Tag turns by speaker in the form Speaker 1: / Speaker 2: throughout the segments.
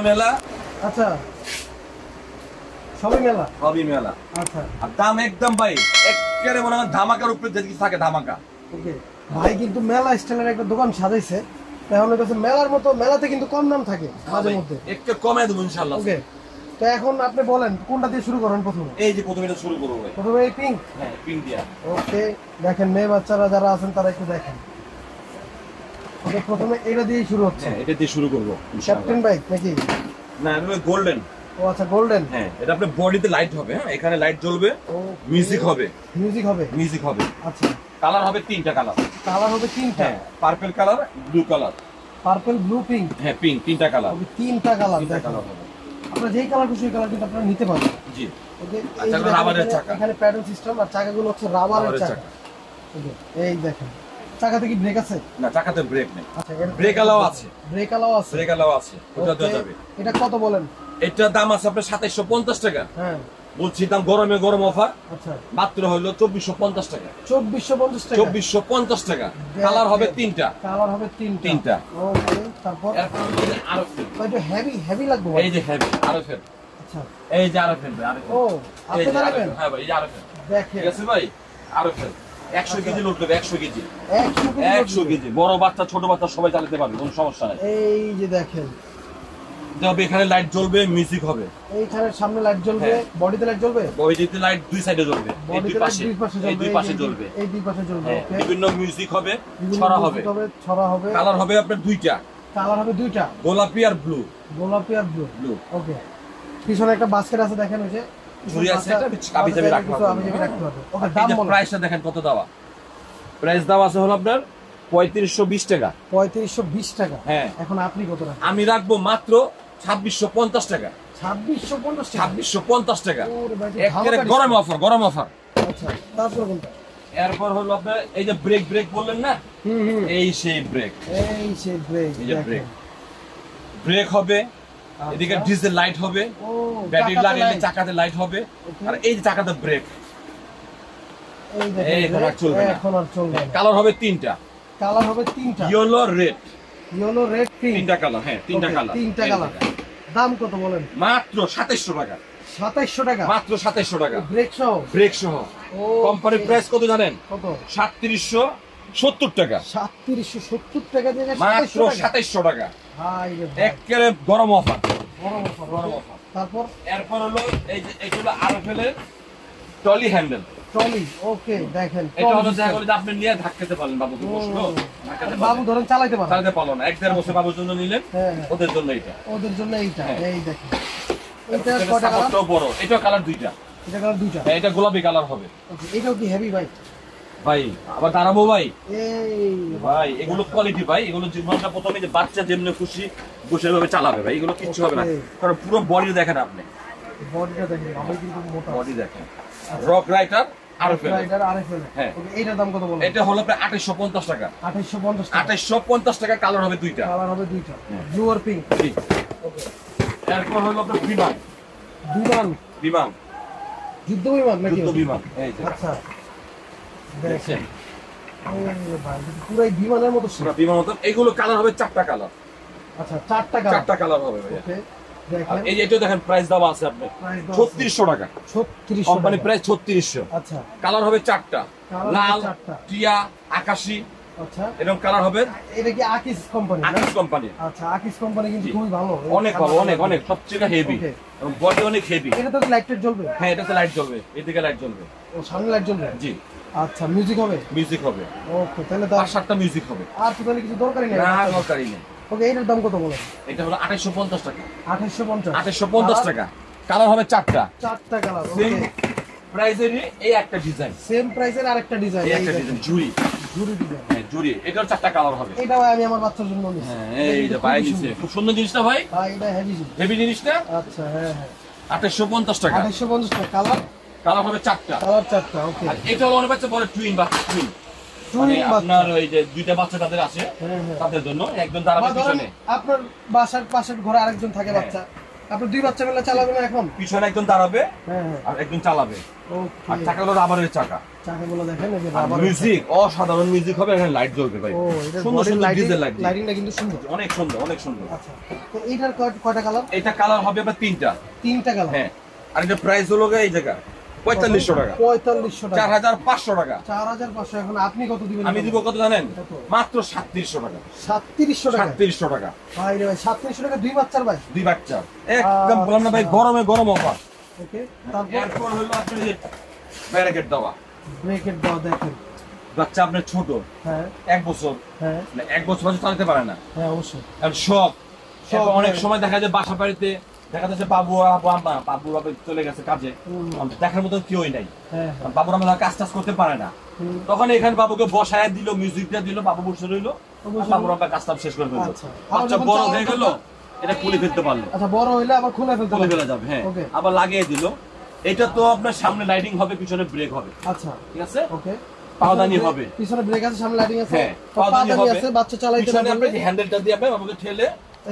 Speaker 1: মেলা।
Speaker 2: আচ্ছা, সবই মেলা।
Speaker 1: সবই মেলা।
Speaker 2: আচ্ছা,
Speaker 1: আর দাম একদম ভাই একেবারে মনে হয় ধামাকার উপরে যে কিছু থাকে ধামাকা।
Speaker 2: ওকে ভাই কিন্তু মেলা স্টাইলের একটা দোকান সাজাইছে, তাহলে কাছে মেলার মতো মেলাতে কিন্তু কম দাম থাকে মাঝে মধ্যে,
Speaker 1: একটু কমে দেবো ইনশাআল্লাহ।
Speaker 2: ওকে, তো এখন আপনি বলেন কোনটা দিয়ে শুরু করেন প্রথমে?
Speaker 1: এই যে প্রথমে এটা শুরু করব ভাই।
Speaker 2: প্রথমে এই পিঙ্ক।
Speaker 1: হ্যাঁ, পিঙ্ক দিয়া।
Speaker 2: ওকে, দেখেন মেয়ে বাচ্চারা যারা আছেন তারা একটু দেখেন। ওকে, প্রথমে এটা দিয়ে শুরু হচ্ছে।
Speaker 1: হ্যাঁ, এটা দিয়ে শুরু করব ইনশাআল্লাহ।
Speaker 2: ক্যাপ্টেন বাইক নাকি?
Speaker 1: না, এটা গোল্ডেন।
Speaker 2: ও আচ্ছা, গোল্ডেন।
Speaker 1: হ্যাঁ, এটা আপনার বডিতে লাইট হবে। হ্যাঁ, এখানে লাইট জ্বলবে, মিউজিক হবে।
Speaker 2: মিউজিক হবে?
Speaker 1: মিউজিক হবে।
Speaker 2: আচ্ছা,
Speaker 1: কালার হবে তিনটা কালার।
Speaker 2: কালার হবে তিনটা?
Speaker 1: হ্যাঁ, purple colour, blue colour.
Speaker 2: Purple, blue, pink.
Speaker 1: হ্যাঁ, পিঙ্ক, তিনটা কালার।
Speaker 2: ওকে, তিনটা কালার।
Speaker 1: তিনটা
Speaker 2: দেখেন
Speaker 1: কালার হবে।
Speaker 2: আপনারা যেই কালার খুশি কালার কিন্তু আপনারা নিতে পারবেন।
Speaker 1: জি।
Speaker 2: ওকে,
Speaker 1: আচ্ছা, এটা রাবারের চাকা।
Speaker 2: এখানে প্যাডেল সিস্টেম, আর চাকাগুলো হচ্ছে রাবারের চাকা। ওকে, এই দেখেন চাকাতে কি ব্রেক আছে?
Speaker 1: না, চাকাতে ব্রেক নেই।
Speaker 2: আচ্ছা,
Speaker 1: ব্রেক অ্যালাও আছে।
Speaker 2: ব্রেক অ্যালাও আছে?
Speaker 1: ব্রেক অ্যালাও আছে, ওটা দেওয়া যাবে।
Speaker 2: এটা কত বলেন?
Speaker 1: এটার দাম আছে আপনার 2750 টাকা।
Speaker 2: হ্যাঁ,
Speaker 1: বলছি দাম গরমে গরম অফার।
Speaker 2: আচ্ছা,
Speaker 1: মাত্র হলো 2450 টাকা।
Speaker 2: 2450 টাকা।
Speaker 1: 2450 টাকা। কালার হবে তিনটা।
Speaker 2: কালার হবে তিনটা। ওকে, তারপর
Speaker 1: এরপর হলো যে আরো ফেল।
Speaker 2: এটা হেভি লাগবে।
Speaker 1: এই যে হেভি আরো ফেল।
Speaker 2: আচ্ছা,
Speaker 1: এই যে আরো ফেল, আরো ফেল।
Speaker 2: ও আপনি জানেন?
Speaker 1: হ্যাঁ ভাই, এই যে আরো ফেল।
Speaker 2: দেখেন,
Speaker 1: ঠিক আছে ভাই, আরো ফেল। 100 কেজি লোড দেবে, 100 কেজি।
Speaker 2: 100
Speaker 1: কেজি। বড় বাচ্চা ছোট বাচ্চা সবাই চালাতে পারবে, কোনো সমস্যা নাই।
Speaker 2: এই যে দেখেন,
Speaker 1: তবে এখানে লাইট জ্বলবে, মিউজিক হবে।
Speaker 2: এইখানে সামনে লাইট জ্বলবে, বডিতে লাইট জ্বলবে,
Speaker 1: বডিতে লাইট দুই সাইডে জ্বলবে, এই দুই পাশে, এই দুই পাশে জ্বলবে,
Speaker 2: এই দুই পাশে জ্বলবে।
Speaker 1: হ্যাঁ,
Speaker 2: ওকে,
Speaker 1: বিভিন্ন মিউজিক হবে, ছড়া হবে।
Speaker 2: ছড়া হবে।
Speaker 1: কালার হবে আপনার দুইটা।
Speaker 2: কালার হবে দুইটা,
Speaker 1: গোলাপি আর ব্লু।
Speaker 2: গোলাপি আর ব্লু।
Speaker 1: ব্লু।
Speaker 2: ওকে, পিছনে একটা বাস্কেট আছে দেখেন, ওই যে
Speaker 1: ঝুড়ি আছে, এটা কাবি যাবে রাখতে হবে।
Speaker 2: ওকে, দাম বলো।
Speaker 1: প্রাইসটা দেখেন কত দাও। প্রাইস দাম আছে হলো আপনার 3520 টাকা।
Speaker 2: 3520 টাকা।
Speaker 1: হ্যাঁ,
Speaker 2: এখন আপনি কত রাখবেন?
Speaker 1: আমি রাখবো মাত্র 2650 টাকা।
Speaker 2: 2650 টাকা?
Speaker 1: 2650 টাকা।
Speaker 2: ওরে ভাই,
Speaker 1: একেবারে গরম অফার, গরম অফার।
Speaker 2: আচ্ছা, তারপর কোনটা?
Speaker 1: এরপর হলো আপনার এই যে ব্রেক বললেন না, এই সেই ব্রেক।
Speaker 2: এই সেই ব্রেক।
Speaker 1: এই যে ব্রেক হবে, এদিকে ডিজেল লাইট হবে,
Speaker 2: ও
Speaker 1: ব্যাটারি লাগালে চাকাতে লাইট হবে, আর এই যে চাকাতে ব্রেক।
Speaker 2: এই দেখেন,
Speaker 1: এখন আর চলবে না।
Speaker 2: এখন আর চলবে না।
Speaker 1: কালার হবে তিনটা।
Speaker 2: কালার হবে তিনটা?
Speaker 1: Yellow, red.
Speaker 2: Yellow, red, pink.
Speaker 1: তিনটা কালার। হ্যাঁ, তিনটা কালার।
Speaker 2: তিনটা কালার। দাম কত বলেন?
Speaker 1: মাত্র 2700 টাকা।
Speaker 2: 2700 টাকা?
Speaker 1: মাত্র 2700 টাকা।
Speaker 2: ব্রেক সহ?
Speaker 1: ব্রেক সহ। কোম্পানির প্রাইস কত জানেন?
Speaker 2: কত?
Speaker 1: 3770 টাকা।
Speaker 2: 3770 টাকা দিয়ে
Speaker 1: মাত্র 2700 টাকা।
Speaker 2: ভাই রে ভাই,
Speaker 1: একেবারে গরম অফার।
Speaker 2: গরম অফার, গরম অফার। তারপর
Speaker 1: এরপর হলো এই যে এটা হলো আরএফএল ট্রলি হ্যান্ডেল।
Speaker 2: ট্রলি। ওকে, দেখেন
Speaker 1: এটা হলো দেখা গেল যে আপনি নিয়ে ধাক্কাতে পারলেন, বাবুকে বসলো,
Speaker 2: বাবু ধরেন চালাতে পারে,
Speaker 1: চালাতে পারলো না, 1-1.5 বছর বাবুর জন্য নিলেন, ওদের জন্য এটা,
Speaker 2: ওদের জন্য এইটা। এই দেখেন,
Speaker 1: এটা কয়টা কালার? বড়, এটা কালার দুইটা।
Speaker 2: এটা কালার দুইটা?
Speaker 1: হ্যাঁ, এটা গোলাপি কালার হবে।
Speaker 2: ওকে, এটাও কি হেভি ভাই?
Speaker 1: ভাই আবার দাঁড়াবো ভাই।
Speaker 2: এই
Speaker 1: ভাই এগুলো কোয়ালিটি ভাই, এগুলো জীবনটা প্রথমে যে বাচ্চা যেমনি খুশি বসে ভাবে চালাবে ভাই, এগুলো কিচ্ছু হবে না। কারণ পুরো বডি দেখেন আপনি,
Speaker 2: বডিটা দেখেন, আমি কিন্তু মোটা
Speaker 1: বডি দেখেন। Rock writer RFL. হ্যাঁ,
Speaker 2: এটার দাম কত বলেন?
Speaker 1: এটা হলো প্রায় 2850 টাকা।
Speaker 2: 2850 টাকা?
Speaker 1: 2850 টাকা। কালার হবে দুইটা।
Speaker 2: কালার হবে দুইটা, ব্লু আর পিঙ্ক।
Speaker 1: জি।
Speaker 2: ওকে,
Speaker 1: এরপর হলো আপনার বিমান।
Speaker 2: বিমান?
Speaker 1: বিমান,
Speaker 2: যুদ্ধ বিমান নাকি?
Speaker 1: যুদ্ধ বিমান। এই যে
Speaker 2: আচ্ছা,
Speaker 1: দেখছেন,
Speaker 2: এই ভাই পুরাই বিমানের মতো।
Speaker 1: পুরো বিমান মতো। এগুলো কালার হবে চারটা কালার।
Speaker 2: আচ্ছা, চারটা কালার?
Speaker 1: চারটা কালার হবে ভাই।
Speaker 2: ওকে,
Speaker 1: আর
Speaker 2: দেখেন
Speaker 1: এই যে এটা দেখেন প্রাইস দেওয়া আছে আপনি 3600 টাকা।
Speaker 2: 3600
Speaker 1: কোম্পানি প্রাইস 3600।
Speaker 2: আচ্ছা,
Speaker 1: কালার হবে চারটা, লাল,
Speaker 2: চারটা,
Speaker 1: টিয়া, আকাশী।
Speaker 2: আচ্ছা,
Speaker 1: এরকম কালার হবে।
Speaker 2: এটা কি আকিস কোম্পানি?
Speaker 1: আকিস কোম্পানি।
Speaker 2: আচ্ছা, আকিস কোম্পানি কিন্তু খুবই ভালো,
Speaker 1: অনেক ভালো, অনেক অনেক সবচেয়ে হেভি এবং বডি অনেক হেভি।
Speaker 2: এটা তো লাইট জ্বলবে?
Speaker 1: হ্যাঁ, এটাতে লাইট জ্বলবে, এদিকে লাইট জ্বলবে।
Speaker 2: ও সামনে লাইট জ্বলবে?
Speaker 1: জি।
Speaker 2: আচ্ছা, মিউজিক হবে?
Speaker 1: মিউজিক হবে।
Speaker 2: ওকে, তাহলে
Speaker 1: 5-7টা মিউজিক হবে।
Speaker 2: আর তো তাহলে কিছু দরকারই নেই?
Speaker 1: না, দরকারই নেই।
Speaker 2: ওকে, এটার দাম কত বলেন?
Speaker 1: এটা হলো 2850 টাকা।
Speaker 2: 2850?
Speaker 1: 2850 টাকা। কালার হবে চারটা।
Speaker 2: চারটা কালার।
Speaker 1: সেম
Speaker 2: ওকে,
Speaker 1: প্রাইসেরই এই একটা ডিজাইন।
Speaker 2: সেম প্রাইসের আরেকটা ডিজাইন।
Speaker 1: এই একটা ডিজাইন জুড়ি।
Speaker 2: জুড়ি ডিজাইন।
Speaker 1: হ্যাঁ, জুড়ি। এটার চারটা কালার হবে।
Speaker 2: এটা আমি আমার বাচ্চার জন্য নিছি।
Speaker 1: হ্যাঁ, এই যে ভাই নিচে খুব সুন্দর জিনিসটা ভাই।
Speaker 2: ভাই এটা হেভি জিনিস।
Speaker 1: হেভি জিনিসটা।
Speaker 2: আচ্ছা, হ্যাঁ হ্যাঁ।
Speaker 1: 2850 টাকা।
Speaker 2: 2850 টাকা। কালার?
Speaker 1: কালার হবে চারটা।
Speaker 2: কালার চারটা। ওকে,
Speaker 1: আর এটা হলো অনেক বাচ্চা বলে টুইন বা টুইন। মানে আপনার ওই যে দুইটা বাচ্চা তাদের আছে, তাদের জন্য একজন দাঁড়াবে পিছনে।
Speaker 2: আপনার বাসার পাশের ঘরে আরেকজন থাকে বাচ্চা, আপনি দুই বাচ্চা মিলে চালাবেন এখন?
Speaker 1: পিছনে একজন দাঁড়াবে
Speaker 2: হ্যাঁ
Speaker 1: আর একজন চালাবে।
Speaker 2: ওকে।
Speaker 1: আর চাকাগুলো রাবারের চাকা।
Speaker 2: চাকাগুলো দেখেন এই যে
Speaker 1: আর
Speaker 2: রাবার
Speaker 1: মিউজিক অসাধারণ মিউজিক হবে, এখানে লাইট জ্বলবে ভাই।
Speaker 2: ও এটা
Speaker 1: সুন্দর সুন্দর ডিজেল লাইট।
Speaker 2: লাইটিংটা কিন্তু সুন্দর,
Speaker 1: অনেক সুন্দর, অনেক সুন্দর।
Speaker 2: আচ্ছা তো এইটার কয়টা কালার?
Speaker 1: এটা কালার হবে আপনার তিনটা।
Speaker 2: তিনটা কালার?
Speaker 1: হ্যাঁ। আর এটা প্রাইস হলো এই জায়গা 4500 টাকা।
Speaker 2: 4500 টাকা।
Speaker 1: 4500 টাকা।
Speaker 2: 4500। এখন আপনি কত দিবেন?
Speaker 1: আমি দিব কত জানেন?
Speaker 2: কত?
Speaker 1: মাত্র 3700 টাকা।
Speaker 2: 3700 টাকা?
Speaker 1: 3700 টাকা
Speaker 2: ভাই রে ভাই 3700 টাকা দুই বাচ্চার ভাই?
Speaker 1: দুই বাচ্চা একদম বললাম না ভাই, গরমে গরম অফার।
Speaker 2: ওকে। তারপর
Speaker 1: এরপর হলো আপনার এই ব্যারিকেড দেওয়া
Speaker 2: ব্রেকেট দাও দেখেন।
Speaker 1: বাচ্চা আপনার ছোট,
Speaker 2: হ্যাঁ
Speaker 1: 1 বছর,
Speaker 2: হ্যাঁ
Speaker 1: মানে 1 বছর বাচ্চা চালাতে পারে না।
Speaker 2: হ্যাঁ অবশ্যই।
Speaker 1: আর সব
Speaker 2: সব,
Speaker 1: অনেক
Speaker 2: হ্যাঁ।
Speaker 1: সময় দেখা যায় বাসা বাড়িতে দেখা যাচ্ছে বাবু আব্বু আম্মা, বাবু বাবা চলে গেছে কাজে, দেখার মতো কেউই নাই,
Speaker 2: হ্যাঁ
Speaker 1: বাবুর আমরা কাজ টাজ করতে পারে না, তখন এখানে বাবুকে বসায় দিল, মিউজিকটা দিল, বাবু বসে রইলো, বাবুর আমরা কাজ টাজ শেষ করে ফেললো।
Speaker 2: আচ্ছা।
Speaker 1: বাচ্চা
Speaker 2: আবার
Speaker 1: বড়
Speaker 2: যখন
Speaker 1: হয়ে গেল, এটা খুলে ফেলতে পারলো,
Speaker 2: আচ্ছা বড় হইলে আবার খুলে ফেলতে
Speaker 1: খুলে
Speaker 2: হবে।
Speaker 1: ফেলা যাবে। হ্যাঁ,
Speaker 2: ওকে।
Speaker 1: আবার লাগিয়ে দিল। এটা তো আপনার সামনে লাইটিং হবে, পিছনে ব্রেক হবে,
Speaker 2: আচ্ছা
Speaker 1: ঠিক আছে,
Speaker 2: ওকে।
Speaker 1: পাওদানি হবে,
Speaker 2: পিছনে ব্রেক আছে, সামনে লাইটিং আছে,
Speaker 1: হ্যাঁ
Speaker 2: পাওদানি
Speaker 1: হবে,
Speaker 2: আছে, বাচ্চা চালাইতে
Speaker 1: পিছনে আপনি
Speaker 2: পারবে।
Speaker 1: হ্যান্ডেলটা দিয়ে আপনি বাবুকে ঠেলে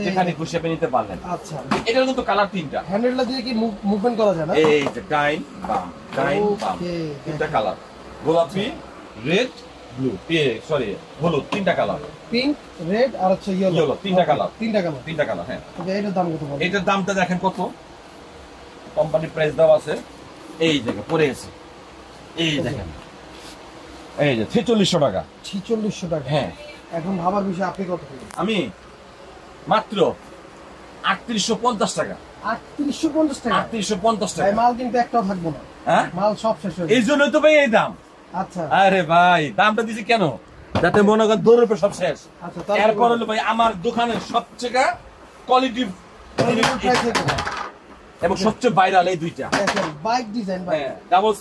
Speaker 1: যেখানে খুশি আপনি নিতে পারলেন।
Speaker 2: আচ্ছা
Speaker 1: এটার কিন্তু কালার তিনটা,
Speaker 2: হ্যান্ডেলটা দিয়ে কি মুভমেন্ট করা যায় না?
Speaker 1: এই যে ডাইন বাম, ডাইন বাম,
Speaker 2: ওকে,
Speaker 1: তিনটা কালার, গোলাপি, রেড, ব্লু, সরি হলুদ, তিনটা কালার,
Speaker 2: পিঙ্ক, রেড আর হচ্ছে ইয়েলো।
Speaker 1: Yellow, তিনটা কালার।
Speaker 2: তিনটা কালার।
Speaker 1: তিনটা কালার। হ্যাঁ,
Speaker 2: ওকে, এটার দাম কত বলেন?
Speaker 1: এটার দামটা দেখেন কত, কোম্পানি প্রাইস দেওয়া আছে, এই জায়গা পড়ে গেছে, এই দেখেন, এই যে 4600 টাকা।
Speaker 2: 4600 টাকা।
Speaker 1: হ্যাঁ,
Speaker 2: এখন ভাবার বিষয়, আপনি কত দিবেন?
Speaker 1: আমি মাত্র 3850 টাকা।
Speaker 2: 3850 টাকা?
Speaker 1: 3850
Speaker 2: ভাই
Speaker 1: টাকা।
Speaker 2: মাল কিন্তু একটাও থাকবো না,
Speaker 1: হ্যাঁ,
Speaker 2: মাল সব শেষ হয়ে
Speaker 1: এই
Speaker 2: যাবে।
Speaker 1: জন্য তো ভাই এই দাম।
Speaker 2: আচ্ছা
Speaker 1: আরে ভাই দামটা দিছি কেন, যাতে মনে করেন দৌড়ের উপর সব শেষ।
Speaker 2: আচ্ছা
Speaker 1: এরপর হলো ভাই আমার দোকানের সবচেয়ে কোয়ালিটি এবং সবচেয়ে ভাইরাল এই দুইটা।
Speaker 2: বাইক ডিজাইন ভাই।
Speaker 1: ডাবল